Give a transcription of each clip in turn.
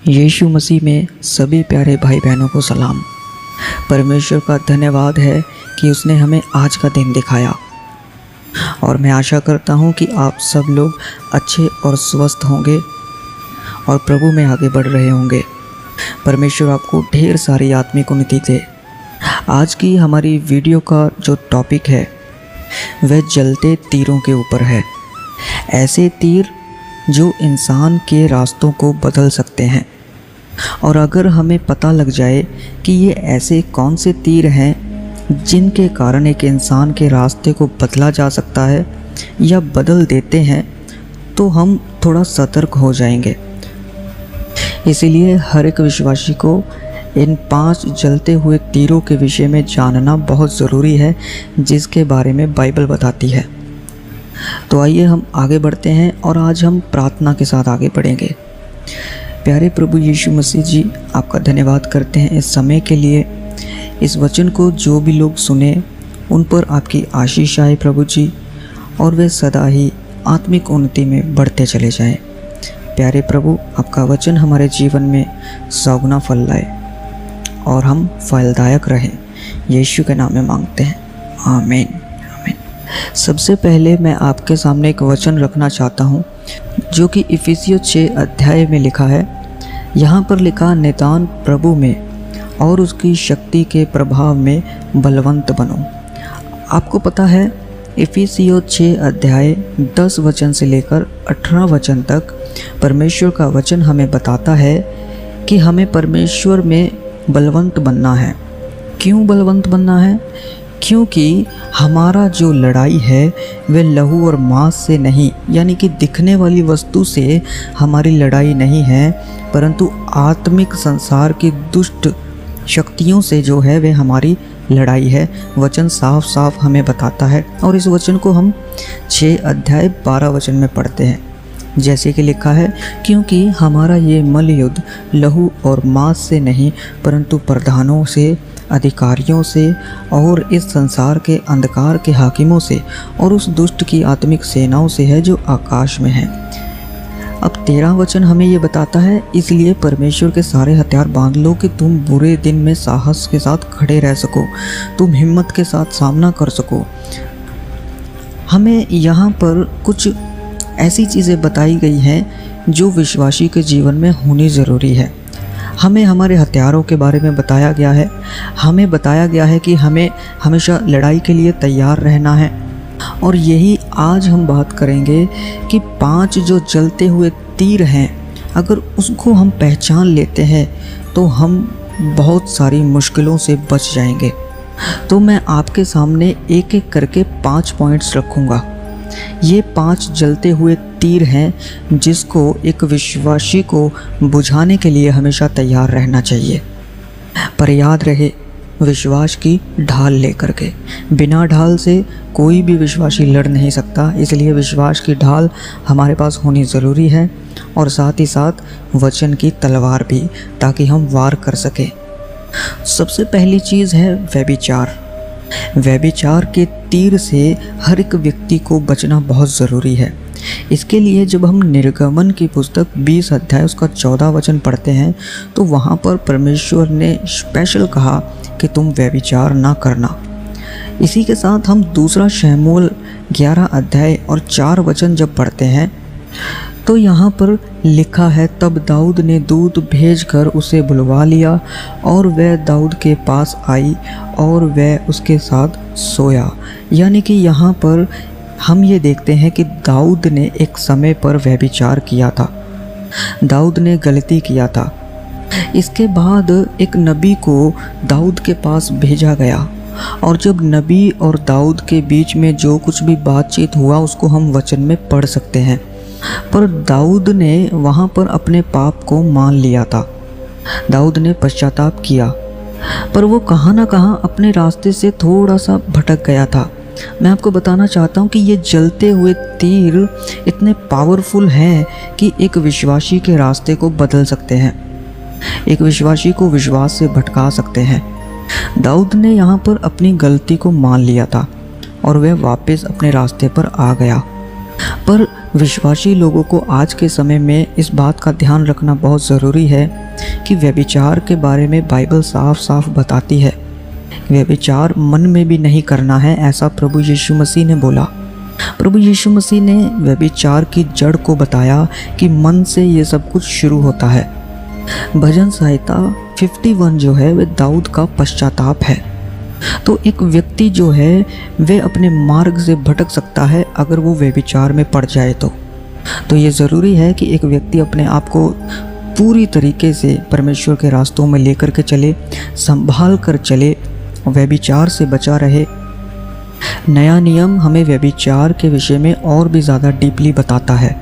यीशु मसीह में सभी प्यारे भाई बहनों को सलाम। परमेश्वर का धन्यवाद है कि उसने हमें आज का दिन दिखाया और मैं आशा करता हूँ कि आप सब लोग अच्छे और स्वस्थ होंगे और प्रभु में आगे बढ़ रहे होंगे। परमेश्वर आपको ढेर सारी आत्मिक उन्नति दे। आज की हमारी वीडियो का जो टॉपिक है वह जलते तीरों के ऊपर है। ऐसे तीर जो इंसान के रास्तों को बदल सकते हैं। और अगर हमें पता लग जाए कि ये ऐसे कौन से तीर हैं जिनके कारण एक इंसान के रास्ते को बदला जा सकता है या बदल देते हैं, तो हम थोड़ा सतर्क हो जाएंगे। इसीलिए हर एक विश्वासी को इन 5 जलते हुए तीरों के विषय में जानना बहुत ज़रूरी है, जिसके बारे में बाइबल बताती है। तो आइए हम आगे बढ़ते हैं और आज हम प्रार्थना के साथ आगे बढ़ेंगे। प्यारे प्रभु यीशु मसीह जी, आपका धन्यवाद करते हैं इस समय के लिए। इस वचन को जो भी लोग सुने उन पर आपकी आशीष आए प्रभु जी, और वे सदा ही आत्मिक उन्नति में बढ़ते चले जाएं। प्यारे प्रभु, आपका वचन हमारे जीवन में सौगुना फल लाए और हम फलदायक रहें। यीशु के नाम में मांगते हैं, आमीन आमीन। सबसे पहले मैं आपके सामने एक वचन रखना चाहता हूँ जो कि इफिसियों 6 अध्याय में लिखा है। यहाँ पर लिखा, नितान प्रभु में और उसकी शक्ति के प्रभाव में बलवंत बनो। आपको पता है इफिसियों 6 अध्याय 10 वचन से लेकर 18 वचन तक परमेश्वर का वचन हमें बताता है कि हमें परमेश्वर में बलवंत बनना है। क्यों बलवंत बनना है? क्योंकि हमारा जो लड़ाई है वह लहू और मांस से नहीं, यानी कि दिखने वाली वस्तु से हमारी लड़ाई नहीं है, परंतु आत्मिक संसार की दुष्ट शक्तियों से जो है वह हमारी लड़ाई है। वचन साफ साफ हमें बताता है और इस वचन को हम 6 अध्याय 12 वचन में पढ़ते हैं। जैसे कि लिखा है, क्योंकि हमारा ये मल युद्ध लहू और मांस से नहीं, परंतु प्रधानों से, अधिकारियों से और इस संसार के अंधकार के हाकिमों से और उस दुष्ट की आत्मिक सेनाओं से है जो आकाश में है। अब 13 वचन हमें ये बताता है, इसलिए परमेश्वर के सारे हथियार बांध लो कि तुम बुरे दिन में साहस के साथ खड़े रह सको, तुम हिम्मत के साथ सामना कर सको। हमें यहाँ पर कुछ ऐसी चीज़ें बताई गई हैं जो विश्वासी के जीवन में होनी ज़रूरी है। हमें हमारे हथियारों के बारे में बताया गया है। हमें बताया गया है कि हमें हमेशा लड़ाई के लिए तैयार रहना है। और यही आज हम बात करेंगे कि 5 जो जलते हुए तीर हैं, अगर उसको हम पहचान लेते हैं तो हम बहुत सारी मुश्किलों से बच जाएंगे। तो मैं आपके सामने एक एक करके 5 पॉइंट्स रखूँगा। ये 5 जलते हुए तीर हैं जिसको एक विश्वासी को बुझाने के लिए हमेशा तैयार रहना चाहिए। पर याद रहे, विश्वास की ढाल लेकर के, बिना ढाल से कोई भी विश्वासी लड़ नहीं सकता। इसलिए विश्वास की ढाल हमारे पास होनी ज़रूरी है और साथ ही साथ वचन की तलवार भी, ताकि हम वार कर सकें। सबसे पहली चीज़ है व्यभिचार। व्यभिचार के तीर से हर एक व्यक्ति को बचना बहुत ज़रूरी है। इसके लिए जब हम निर्गमन की पुस्तक 20 अध्याय उसका 14 वचन पढ़ते हैं तो वहाँ पर परमेश्वर ने स्पेशल कहा कि तुम व्यभिचार ना करना। इसी के साथ हम दूसरा शमूएल 11 अध्याय और 4 वचन जब पढ़ते हैं तो यहाँ पर लिखा है, तब दाऊद ने दूत भेजकर उसे बुलवा लिया और वह दाऊद के पास आई और वह उसके साथ सोया। यानी कि यहाँ पर हम ये देखते हैं कि दाऊद ने एक समय पर व्यभिचार किया था, दाऊद ने गलती किया था। इसके बाद एक नबी को दाऊद के पास भेजा गया और जब नबी और दाऊद के बीच में जो कुछ भी बातचीत हुआ उसको हम वचन में पढ़ सकते हैं। पर दाऊद ने वहाँ पर अपने पाप को मान लिया था, दाऊद ने पश्चाताप किया, पर वो कहाँ ना कहाँ अपने रास्ते से थोड़ा सा भटक गया था। मैं आपको बताना चाहता हूँ कि ये जलते हुए तीर इतने पावरफुल हैं कि एक विश्वासी के रास्ते को बदल सकते हैं, एक विश्वासी को विश्वास से भटका सकते हैं। दाऊद ने यहाँ पर अपनी गलती को मान लिया था और वह वापस अपने रास्ते पर आ गया। पर विश्वासी लोगों को आज के समय में इस बात का ध्यान रखना बहुत ज़रूरी है कि व्यभिचार के बारे में बाइबल साफ साफ बताती है। व्यभिचार मन में भी नहीं करना है, ऐसा प्रभु यीशु मसीह ने बोला। प्रभु यीशु मसीह ने व्यभिचार की जड़ को बताया कि मन से ये सब कुछ शुरू होता है। भजन संहिता 51 जो है वह दाऊद का पश्चाताप है। तो एक व्यक्ति जो है वह अपने मार्ग से भटक सकता है अगर वो व्यभिचार में पड़ जाए तो ये ज़रूरी है कि एक व्यक्ति अपने आप को पूरी तरीके से परमेश्वर के रास्तों में लेकर के चले, संभाल कर चले, व्यभिचार से बचा रहे। नया नियम हमें व्यभिचार के विषय में और भी ज़्यादा डीपली बताता है।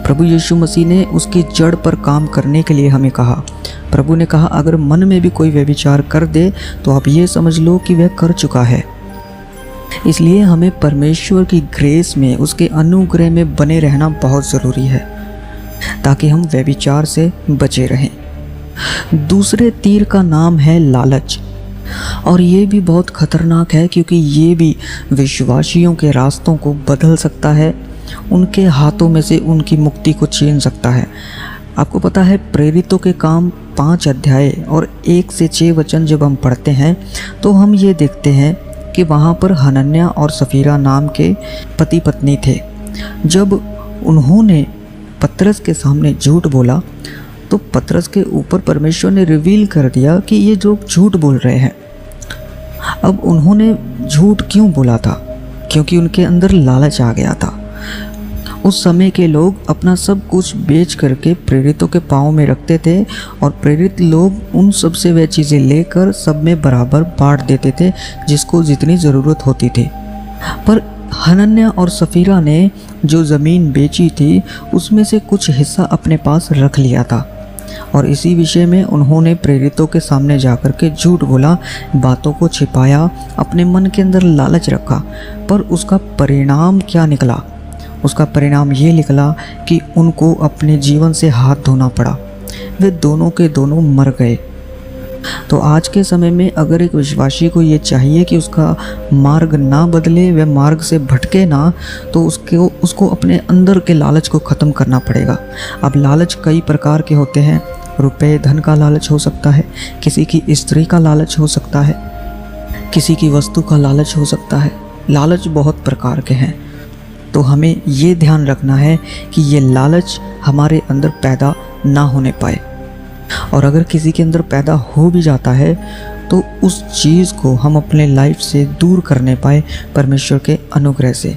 प्रभु यीशु मसीह ने उसकी जड़ पर काम करने के लिए हमें कहा। प्रभु ने कहा अगर मन में भी कोई व्यभिचार कर दे तो आप ये समझ लो कि वह कर चुका है। इसलिए हमें परमेश्वर की ग्रेस में, उसके अनुग्रह में बने रहना बहुत ज़रूरी है ताकि हम व्यभिचार से बचे रहें। दूसरे तीर का नाम है लालच, और ये भी बहुत खतरनाक है क्योंकि ये भी विश्वासियों के रास्तों को बदल सकता है, उनके हाथों में से उनकी मुक्ति को छीन सकता है। आपको पता है प्रेरितों के काम 5 अध्याय और 1 से 6 वचन जब हम पढ़ते हैं तो हम ये देखते हैं कि वहाँ पर हनन्याह और सफीरा नाम के पति पत्नी थे। जब उन्होंने पतरस के सामने झूठ बोला तो पतरस के ऊपर परमेश्वर ने रिवील कर दिया कि ये लोग झूठ बोल रहे हैं। अब उन्होंने झूठ क्यों बोला था? क्योंकि उनके अंदर लालच आ गया था। उस समय के लोग अपना सब कुछ बेच करके प्रेरितों के पाँव में रखते थे और प्रेरित लोग उन सब से वह चीज़ें लेकर सब में बराबर बांट देते थे जिसको जितनी ज़रूरत होती थी। पर हनन्याह और सफीरा ने जो ज़मीन बेची थी उसमें से कुछ हिस्सा अपने पास रख लिया था और इसी विषय में उन्होंने प्रेरितों के सामने जाकर के झूठ बोला, बातों को छिपाया, अपने मन के अंदर लालच रखा। पर उसका परिणाम क्या निकला? उसका परिणाम ये निकला कि उनको अपने जीवन से हाथ धोना पड़ा। वे दोनों के दोनों मर गए। तो आज के समय में अगर एक विश्वासी को ये चाहिए कि उसका मार्ग ना बदले, वह मार्ग से भटके ना, तो उसको अपने अंदर के लालच को ख़त्म करना पड़ेगा। अब लालच कई प्रकार के होते हैं। रुपए धन का लालच हो सकता है, किसी की स्त्री का लालच हो सकता है, किसी की वस्तु का लालच हो सकता है। लालच बहुत प्रकार के हैं। तो हमें ये ध्यान रखना है कि ये लालच हमारे अंदर पैदा ना होने पाए, और अगर किसी के अंदर पैदा हो भी जाता है तो उस चीज़ को हम अपने लाइफ से दूर करने पाए परमेश्वर के अनुग्रह से,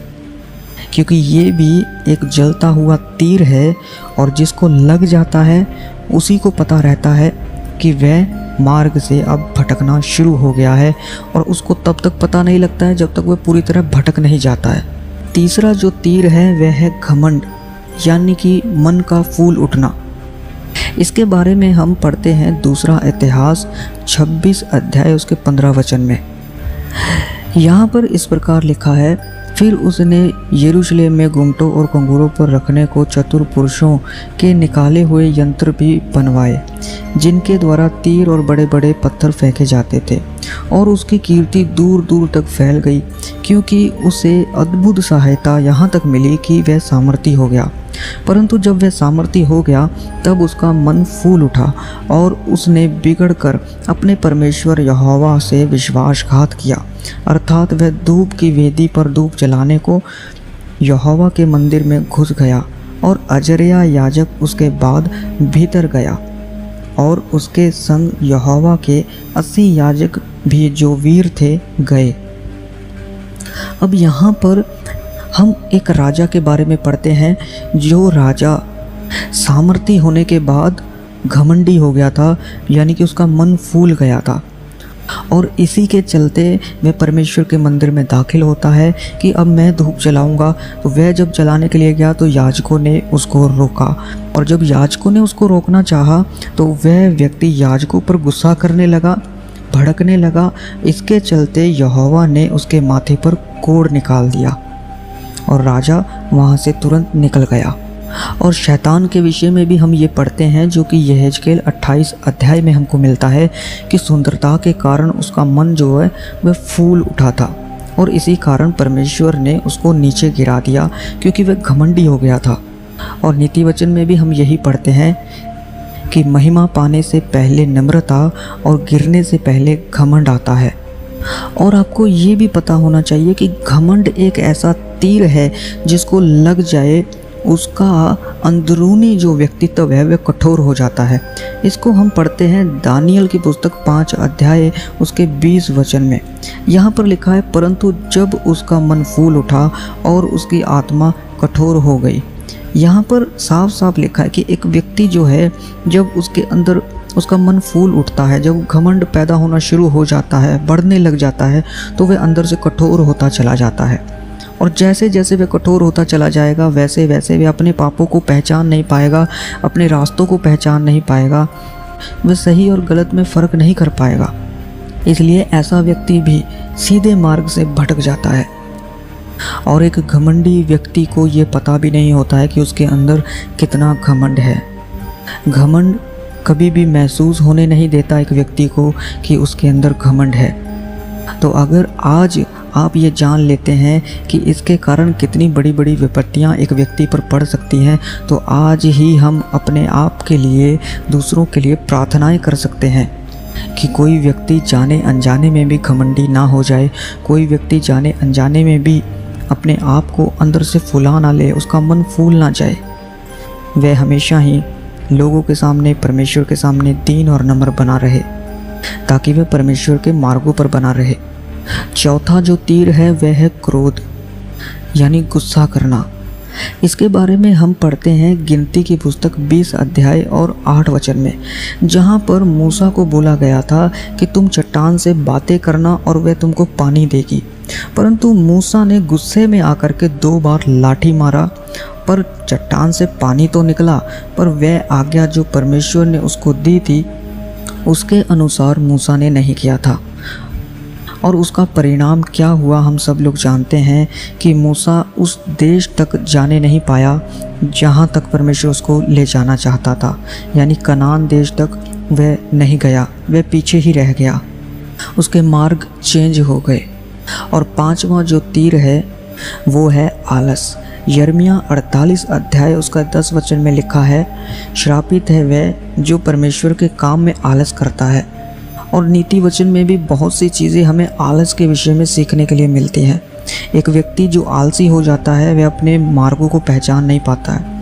क्योंकि ये भी एक जलता हुआ तीर है और जिसको लग जाता है उसी को पता रहता है कि वह मार्ग से अब भटकना शुरू हो गया है, और उसको तब तक पता नहीं लगता है जब तक वह पूरी तरह भटक नहीं जाता है। तीसरा जो तीर है वह है घमंड, यानी कि मन का फूल उठना। इसके बारे में हम पढ़ते हैं दूसरा इतिहास 26 अध्याय उसके 15 वचन में। यहाँ पर इस प्रकार लिखा है, फिर उसने यरूशलेम में गुम्मटों और कंगूरों पर रखने को चतुर पुरुषों के निकाले हुए यंत्र भी बनवाए, जिनके द्वारा तीर और बड़े बड़े पत्थर फेंके जाते थे, और उसकी कीर्ति दूर दूर तक फैल गई, क्योंकि उसे अद्भुत सहायता यहाँ तक मिली कि वह सामर्थी हो गया। परंतु जब वह सामर्थी हो गया तब उसका मन फूल उठा और उसने बिगड़कर अपने परमेश्वर यहोवा से विश्वासघात किया, अर्थात वह धूप की वेदी पर धूप जलाने को यहोवा के मंदिर में घुस गया, और अजर्या याजक उसके बाद भीतर गया, और उसके संग यहोवा के 80 याजक भी जो वीर थे गए। अब यहाँ पर हम एक राजा के बारे में पढ़ते हैं, जो राजा सामर्थी होने के बाद घमंडी हो गया था, यानी कि उसका मन फूल गया था, और इसी के चलते वह परमेश्वर के मंदिर में दाखिल होता है कि अब मैं धूप जलाऊंगा। तो वह जब जलाने के लिए गया तो याजकों ने उसको रोका, और जब याजकों ने उसको रोकना चाहा तो वह व्यक्ति याजकों पर गुस्सा करने लगा, भड़कने लगा। इसके चलते यहोवा ने उसके माथे पर कोड़ निकाल दिया और राजा वहाँ से तुरंत निकल गया। और शैतान के विषय में भी हम ये पढ़ते हैं, जो कि यहेजकेल 28 अध्याय में हमको मिलता है कि सुंदरता के कारण उसका मन जो है वह फूल उठा था और इसी कारण परमेश्वर ने उसको नीचे गिरा दिया, क्योंकि वह घमंडी हो गया था। और नीति वचन में भी हम यही पढ़ते हैं कि महिमा पाने से पहले नम्रता और गिरने से पहले घमंड आता है। और आपको ये भी पता होना चाहिए कि घमंड एक ऐसा तीर है जिसको लग जाए उसका अंदरूनी जो व्यक्तित्व है वह कठोर हो जाता है। इसको हम पढ़ते हैं दानियल की पुस्तक 5 अध्याय उसके 20 वचन में। यहाँ पर लिखा है, परंतु जब उसका मन फूल उठा और उसकी आत्मा कठोर हो गई। यहाँ पर साफ साफ लिखा है कि एक व्यक्ति जो है, जब उसके अंदर उसका मन फूल उठता है, जब घमंड पैदा होना शुरू हो जाता है, बढ़ने लग जाता है, तो वह अंदर से कठोर होता चला जाता है। और जैसे जैसे वह कठोर होता चला जाएगा वैसे वैसे वह अपने पापों को पहचान नहीं पाएगा, अपने रास्तों को पहचान नहीं पाएगा, वह सही और गलत में फ़र्क नहीं कर पाएगा। इसलिए ऐसा व्यक्ति भी सीधे मार्ग से भटक जाता है। और एक घमंडी व्यक्ति को ये पता भी नहीं होता है कि उसके अंदर कितना घमंड है। घमंड कभी भी महसूस होने नहीं देता एक व्यक्ति को कि उसके अंदर घमंड है। तो अगर आज आप ये जान लेते हैं कि इसके कारण कितनी बड़ी बड़ी विपत्तियां एक व्यक्ति पर पड़ सकती हैं, तो आज ही हम अपने आप के लिए, दूसरों के लिए प्रार्थनाएं कर सकते हैं कि कोई व्यक्ति जाने अनजाने में भी घमंडी ना हो जाए, कोई व्यक्ति जाने अनजाने में भी अपने आप को अंदर से फुला ना ले, उसका मन फूल ना जाए। वह हमेशा ही लोगों के सामने, परमेश्वर के सामने दीन और नम्र बना रहे, ताकि वह परमेश्वर के मार्गों पर बना रहे। चौथा जो तीर है वह है क्रोध, यानी गुस्सा करना। इसके बारे में हम पढ़ते हैं गिनती की पुस्तक 20 अध्याय और 8 वचन में, जहाँ पर मूसा को बोला गया था कि तुम चट्टान से बातें करना और वह तुमको पानी देगी। परंतु मूसा ने गुस्से में आकर के 2 बार लाठी मारा, पर चट्टान से पानी तो निकला, पर वह आज्ञा जो परमेश्वर ने उसको दी थी उसके अनुसार मूसा ने नहीं किया था। और उसका परिणाम क्या हुआ हम सब लोग जानते हैं कि मूसा उस देश तक जाने नहीं पाया जहाँ तक परमेश्वर उसको ले जाना चाहता था, यानी कनान देश तक वह नहीं गया, वह पीछे ही रह गया, उसके मार्ग चेंज हो गए। और 5वां जो तीर है वो है आलस। यिर्मयाह 48 अध्याय उसका 10 वचन में लिखा है, श्रापित है वह जो परमेश्वर के काम में आलस करता है। और नीति वचन में भी बहुत सी चीज़ें हमें आलस के विषय में सीखने के लिए मिलती हैं। एक व्यक्ति जो आलसी हो जाता है वह अपने मार्गों को पहचान नहीं पाता है।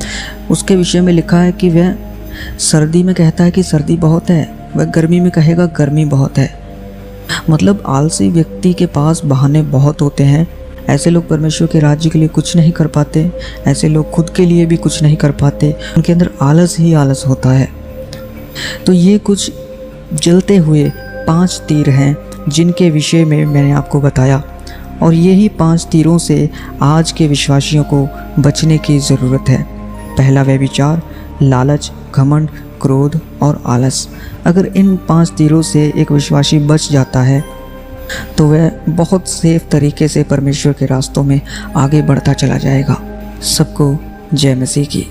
उसके विषय में लिखा है कि वह सर्दी में कहता है कि सर्दी बहुत है, वह गर्मी में कहेगा गर्मी बहुत है। मतलब आलसी व्यक्ति के पास बहाने बहुत होते हैं। ऐसे लोग परमेश्वर के राज्य के लिए कुछ नहीं कर पाते, ऐसे लोग खुद के लिए भी कुछ नहीं कर पाते, उनके अंदर आलस ही आलस होता है। तो ये कुछ जलते हुए 5 तीर हैं जिनके विषय में मैंने आपको बताया, और यही 5 तीरों से आज के विश्वासियों को बचने की ज़रूरत है। पहला व्यभिचार, लालच, घमंड, क्रोध और आलस। अगर इन 5 तीरों से एक विश्वासी बच जाता है तो वह बहुत सेफ तरीके से परमेश्वर के रास्तों में आगे बढ़ता चला जाएगा। सबको जय मसीह की।